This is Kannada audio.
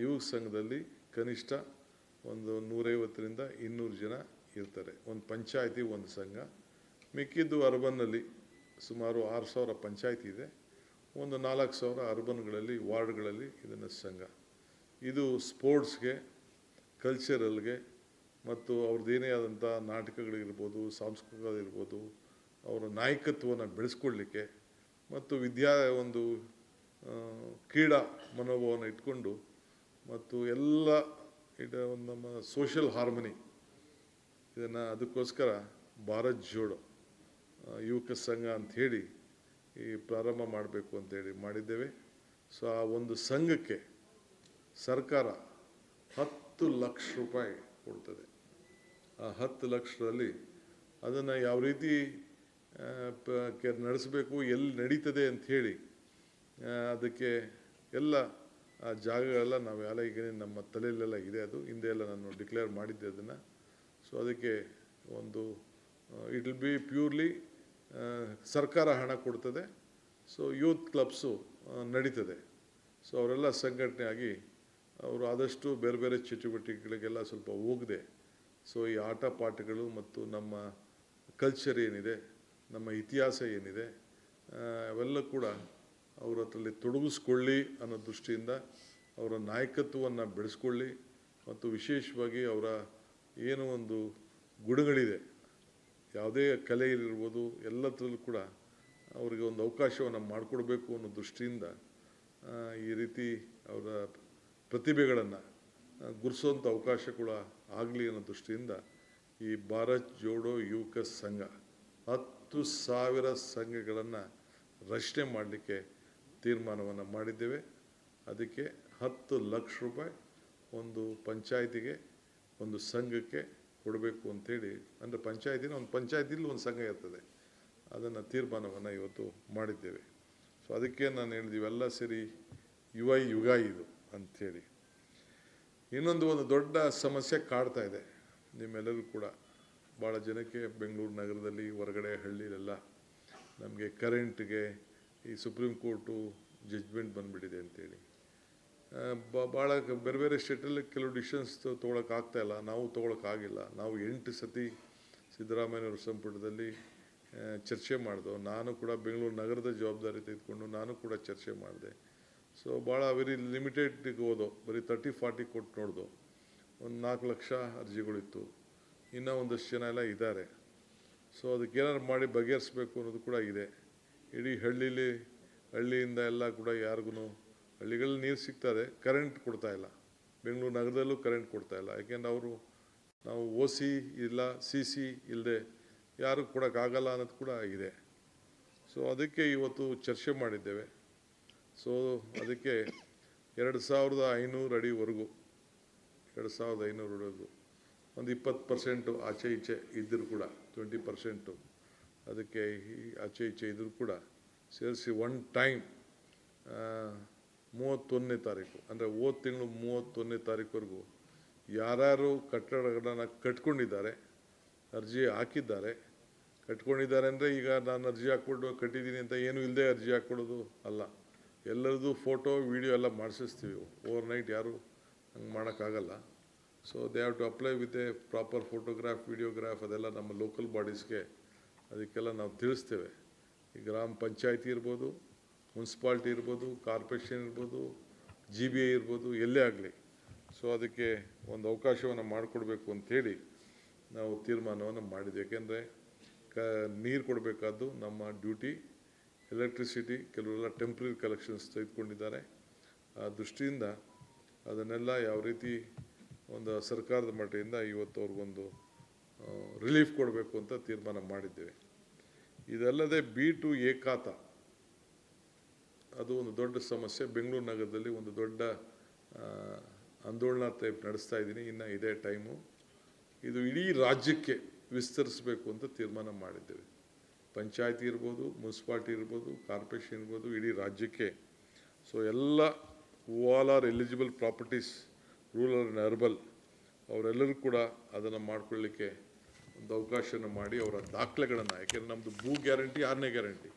ಯುವ ಸಂಘದಲ್ಲಿ ಕನಿಷ್ಠ ಒಂದು 150ರಿಂದ 200 ಜನ ಇರ್ತಾರೆ. ಒಂದು ಪಂಚಾಯತಿ ಒಂದು ಸಂಘ, ಮಿಕ್ಕಿದ್ದು ಅರ್ಬನ್ನಲ್ಲಿ ಸುಮಾರು 6000 ಪಂಚಾಯತಿ ಇದೆ. ಒಂದು 4000 ಅರ್ಬನ್ಗಳಲ್ಲಿ ವಾರ್ಡ್ಗಳಲ್ಲಿ ಇದನ್ನು ಸಂಘ. ಇದು ಸ್ಪೋರ್ಟ್ಸ್ಗೆ, ಕಲ್ಚರಲ್ಗೆ ಮತ್ತು ಅವ್ರದ್ದೇನೇ ಆದಂಥ ನಾಟಕಗಳಿರ್ಬೋದು, ಸಾಂಸ್ಕೃತಿಕವಾಗಿರ್ಬೋದು, ಅವರ ನಾಯಕತ್ವವನ್ನು ಬೆಳೆಸ್ಕೊಳ್ಳಿಕ್ಕೆ ಮತ್ತು ಒಂದು ಕ್ರೀಡಾ ಮನೋಭಾವನ ಇಟ್ಕೊಂಡು ಮತ್ತು ಎಲ್ಲ ಒಂದು ನಮ್ಮ ಸೋಷಿಯಲ್ ಹಾರ್ಮನಿ ಇದನ್ನು ಅದಕ್ಕೋಸ್ಕರ ಭಾರತ್ ಜೋಡೋ ಯುವಕ ಸಂಘ ಅಂಥೇಳಿ ಈ ಪ್ರಾರಂಭ ಮಾಡಬೇಕು ಅಂತೇಳಿ ಮಾಡಿದ್ದೇವೆ. ಸೊ ಆ ಒಂದು ಸಂಘಕ್ಕೆ ಸರ್ಕಾರ 10 ಲಕ್ಷ ರೂಪಾಯಿ ಕೊಡ್ತದೆ. ಆ 10 ಲಕ್ಷದಲ್ಲಿ ಅದನ್ನು ಯಾವ ರೀತಿ ನಡೆಸಬೇಕು, ಎಲ್ಲಿ ನಡೀತದೆ ಅಂಥೇಳಿ ಅದಕ್ಕೆ ಎಲ್ಲ ಆ ಜಾಗಗಳೆಲ್ಲ ನಾವೆಲ್ಲ ಈಗ ನಮ್ಮ ತಲೆಯಲ್ಲೆಲ್ಲ ಇದೆ. ಅದು ಹಿಂದೆ ಎಲ್ಲ ನಾನು ಡಿಕ್ಲೇರ್ ಮಾಡಿದ್ದೆ ಅದನ್ನು. ಸೊ ಅದಕ್ಕೆ ಒಂದು ಇಟ್ ವಿಲ್ ಬಿ ಪ್ಯೂರ್ಲಿ ಸರ್ಕಾರ ಹಣ ಕೊಡ್ತದೆ. ಸೊ ಯೂತ್ ಕ್ಲಬ್ಸು ನಡೀತದೆ. ಸೊ ಅವರೆಲ್ಲ ಸಂಘಟನೆ ಆಗಿ ಅವರು ಆದಷ್ಟು ಬೇರೆ ಬೇರೆ ಚಟುವಟಿಕೆಗಳಿಗೆಲ್ಲ ಸ್ವಲ್ಪ ಹೋಗದೆ, ಸೊ ಈ ಆಟ ಪಾಠಗಳು ಮತ್ತು ನಮ್ಮ ಕಲ್ಚರ್ ಏನಿದೆ, ನಮ್ಮ ಇತಿಹಾಸ ಏನಿದೆ, ಅವೆಲ್ಲ ಕೂಡ ಅವರ ಹತ್ರಲ್ಲಿ ತೊಡಗಿಸ್ಕೊಳ್ಳಿ ಅನ್ನೋ ದೃಷ್ಟಿಯಿಂದ ಅವರ ನಾಯಕತ್ವವನ್ನು ಬೆಳೆಸ್ಕೊಳ್ಳಿ ಮತ್ತು ವಿಶೇಷವಾಗಿ ಅವರ ಏನು ಒಂದು ಗುಣಗಳಿದೆ, ಯಾವುದೇ ಕಲೆಯಲ್ಲಿರ್ಬೋದು, ಎಲ್ಲದರಲ್ಲೂ ಕೂಡ ಅವರಿಗೆ ಒಂದು ಅವಕಾಶವನ್ನು ಮಾಡಿಕೊಡ್ಬೇಕು ಅನ್ನೋ ದೃಷ್ಟಿಯಿಂದ ಈ ರೀತಿ ಅವರ ಪ್ರತಿಭೆಗಳನ್ನು ಗುರುಸುವಂಥ ಅವಕಾಶ ಕೂಡ ಆಗಲಿ ಅನ್ನೋ ದೃಷ್ಟಿಯಿಂದ ಈ ಭಾರತ್ ಜೋಡೋ ಯುವಕ ಸಂಘ 10,000 ಸಂಘಗಳನ್ನು ರಚನೆ ಮಾಡಲಿಕ್ಕೆ ತೀರ್ಮಾನವನ್ನು ಮಾಡಿದ್ದೇವೆ. ಅದಕ್ಕೆ 10 ಲಕ್ಷ ರೂಪಾಯಿ ಒಂದು ಪಂಚಾಯತಿಗೆ, ಒಂದು ಸಂಘಕ್ಕೆ ಕೊಡಬೇಕು ಅಂಥೇಳಿ, ಅಂದರೆ ಒಂದು ಪಂಚಾಯತಿಲಿ ಒಂದು ಸಂಘ ಇರ್ತದೆ, ಅದನ್ನು ತೀರ್ಮಾನವನ್ನು ಇವತ್ತು ಮಾಡಿದ್ದೇವೆ. ಸೊ ಅದಕ್ಕೆ ನಾನು ಹೇಳಿದ್ದೀವಿ ಎಲ್ಲ ಸೇರಿ ಯುಗ ಇದು ಅಂಥೇಳಿ. ಒಂದು ದೊಡ್ಡ ಸಮಸ್ಯೆ ಕಾಡ್ತಾ ಇದೆ ನಿಮ್ಮೆಲ್ಲರೂ ಕೂಡ. ಭಾಳ ಜನಕ್ಕೆ ಬೆಂಗಳೂರು ನಗರದಲ್ಲಿ, ಹೊರಗಡೆ ಹಳ್ಳಿಲೆಲ್ಲ ನಮಗೆ ಕರೆಂಟ್ಗೆ ಈ ಸುಪ್ರೀಂ ಕೋರ್ಟು ಜಡ್ಜ್ಮೆಂಟ್ ಬಂದುಬಿಟ್ಟಿದೆ ಅಂಥೇಳಿ ಭಾಳ ಬೇರೆ ಬೇರೆ ಸ್ಟೇಟಲ್ಲಿ ಕೆಲವು ಡಿಸಿಷನ್ಸ್ ತೊಗೊಳಕ್ಕಾಗ್ತಾಯಿಲ್ಲ. ನಾವು ತೊಗೊಳಕ್ಕಾಗಿಲ್ಲ. ನಾವು 8 ಸತಿ ಸಿದ್ದರಾಮಯ್ಯವ್ರ ಸಂಪುಟದಲ್ಲಿ ಚರ್ಚೆ ಮಾಡಿದೋ. ನಾನು ಕೂಡ ಬೆಂಗಳೂರು ನಗರದ ಜವಾಬ್ದಾರಿ ತೆಗೆದುಕೊಂಡು ನಾನು ಕೂಡ ಚರ್ಚೆ ಮಾಡಿದೆ. ಸೊ ಭಾಳ ವೆರಿ ಲಿಮಿಟೆಡ್ಗೆ ಹೋದೋ, ಬರೀ 30-40 ಕೊಟ್ಟು ನೋಡ್ದೋ. ಒಂದು 4 ಲಕ್ಷ ಅರ್ಜಿಗಳಿತ್ತು. ಇನ್ನೂ ಒಂದಷ್ಟು ಜನ ಎಲ್ಲ ಇದ್ದಾರೆ. ಸೊ ಅದಕ್ಕೆ ಏನಾದ್ರು ಮಾಡಿ ಬಗೆಹರಿಸ್ಬೇಕು ಅನ್ನೋದು ಕೂಡ ಇದೆ. ಇಡೀ ಹಳ್ಳಿಯಿಂದ ಎಲ್ಲ ಕೂಡ ಯಾರಿಗೂ ಹಳ್ಳಿಗಳಲ್ಲಿ ನೀರು ಸಿಗ್ತದೆ, ಕರೆಂಟ್ ಕೊಡ್ತಾಯಿಲ್ಲ. ಬೆಂಗಳೂರು ನಗರದಲ್ಲೂ ಕರೆಂಟ್ ಕೊಡ್ತಾಯಿಲ್ಲ. ಯಾಕೆಂದರೆ ನಾವು OC ಇಲ್ಲ, CC ಇಲ್ಲದೆ ಯಾರು ಕೊಡೋಕ್ಕಾಗಲ್ಲ ಅನ್ನೋದು ಕೂಡ ಇದೆ. ಸೊ ಅದಕ್ಕೆ ಇವತ್ತು ಚರ್ಚೆ ಮಾಡಿದ್ದೇವೆ. ಸೊ ಅದಕ್ಕೆ 2500 ಅಡಿವರೆಗೂ 2500 ಅಡಿವರೆಗೂ ಒಂದು 20% ಆಚೆ ಈಚೆ ಇದ್ದರೂ ಕೂಡ 20% ಅದಕ್ಕೆ ಆಚೆ ಈಚೆ ಇದ್ದರೂ ಕೂಡ ಸೇರಿಸಿ ಒನ್ ಟೈಮ್ 31ನೇ ತಾರೀಕು, ಅಂದರೆ ಹೋದ ತಿಂಗಳು 31ನೇ ತಾರೀಕುವರೆಗೂ ಯಾರ್ಯಾರು ಕಟ್ಟಡಗಳನ್ನು ಕಟ್ಕೊಂಡಿದ್ದಾರೆ, ಅರ್ಜಿ ಹಾಕಿದ್ದಾರೆ, ಕಟ್ಕೊಂಡಿದ್ದಾರೆ ಅಂದರೆ ಈಗ ನಾನು ಅರ್ಜಿ ಹಾಕ್ಬಿಟ್ಟು ಕಟ್ಟಿದ್ದೀನಿ ಅಂತ ಏನೂ ಇಲ್ಲದೆ ಅರ್ಜಿ ಹಾಕ್ಕೊಡೋದು ಅಲ್ಲ. ಎಲ್ಲರದ್ದು ಫೋಟೋ ವಿಡಿಯೋ ಎಲ್ಲ ಮಾಡಿಸಿಸ್ತೀವಿ. ಓವರ್ನೈಟ್ ಯಾರು ಹಂಗೆ ಮಾಡೋಕ್ಕಾಗಲ್ಲ. So they have to apply with a proper photograph, videograph, ಅದೆಲ್ಲ ನಮ್ಮ ಲೋಕಲ್ ಬಾಡೀಸ್ಗೆ ಅದಕ್ಕೆಲ್ಲ ನಾವು ತಿಳಿಸ್ತೇವೆ. ಈ ಗ್ರಾಮ ಪಂಚಾಯತಿ ಇರ್ಬೋದು, ಮುನ್ಸಿಪಾಲ್ಟಿ ಇರ್ಬೋದು, ಕಾರ್ಪೊರೇಷನ್ ಇರ್ಬೋದು, GBA ಇರ್ಬೋದು, ಎಲ್ಲೇ ಆಗಲಿ. ಸೊ ಅದಕ್ಕೆ ಒಂದು ಅವಕಾಶವನ್ನು ಮಾಡಿಕೊಡ್ಬೇಕು ಅಂಥೇಳಿ ನಾವು ತೀರ್ಮಾನವನ್ನು ಮಾಡಿದ್ವಿ. ಯಾಕೆಂದರೆ ನೀರು ಕೊಡಬೇಕಾದ್ದು ನಮ್ಮ ಡ್ಯೂಟಿ. ಎಲೆಕ್ಟ್ರಿಸಿಟಿ ಕೆಲವರೆಲ್ಲ ಟೆಂಪ್ರರಿ ಕಲೆಕ್ಷನ್ಸ್ ತೆಗೆದುಕೊಂಡಿದ್ದಾರೆ. ಆ ದೃಷ್ಟಿಯಿಂದ ಅದನ್ನೆಲ್ಲ ಯಾವ ರೀತಿ ಒಂದು ಸರ್ಕಾರದ ಮಟ್ಟದಿಂದ ಇವತ್ತು ಅವ್ರಿಗೊಂದು ರಿಲೀಫ್ ಕೊಡಬೇಕು ಅಂತ ತೀರ್ಮಾನ ಮಾಡಿದ್ದೇವೆ. ಇದಲ್ಲದೆ B2 ಏಕಾತ ಅದು ಒಂದು ದೊಡ್ಡ ಸಮಸ್ಯೆ. ಬೆಂಗಳೂರು ನಗರದಲ್ಲಿ ಒಂದು ದೊಡ್ಡ ಆಂದೋಲನ ಟೈಪ್ ನಡೆಸ್ತಾ ಇದ್ದೀನಿ. ಇನ್ನು ಇದೇ ಟೈಮು. ಇದು ಇಡೀ ರಾಜ್ಯಕ್ಕೆ ವಿಸ್ತರಿಸಬೇಕು ಅಂತ ತೀರ್ಮಾನ ಮಾಡಿದ್ದೇವೆ. ಪಂಚಾಯತಿ ಇರ್ಬೋದು, ಮುನ್ಸಿಪಾಲ್ಟಿ ಇರ್ಬೋದು, ಕಾರ್ಪೊರೇಷನ್ ಇರ್ಬೋದು, ಇಡೀ ರಾಜ್ಯಕ್ಕೆ. ಸೊ ಎಲ್ಲ all are eligible properties, rural and urban, ಅವರೆಲ್ಲರೂ ಕೂಡ ಅದನ್ನು ಮಾಡ್ಕೊಳ್ಳಿಕ್ಕೆ ಒಂದು ಅವಕಾಶನ ಮಾಡಿ ಅವರ ದಾಖಲೆಗಳನ್ನು, ಯಾಕೆಂದರೆ ನಮ್ಮದು ಭೂ ಗ್ಯಾರಂಟಿ 6ನೇ ಗ್ಯಾರಂಟಿ.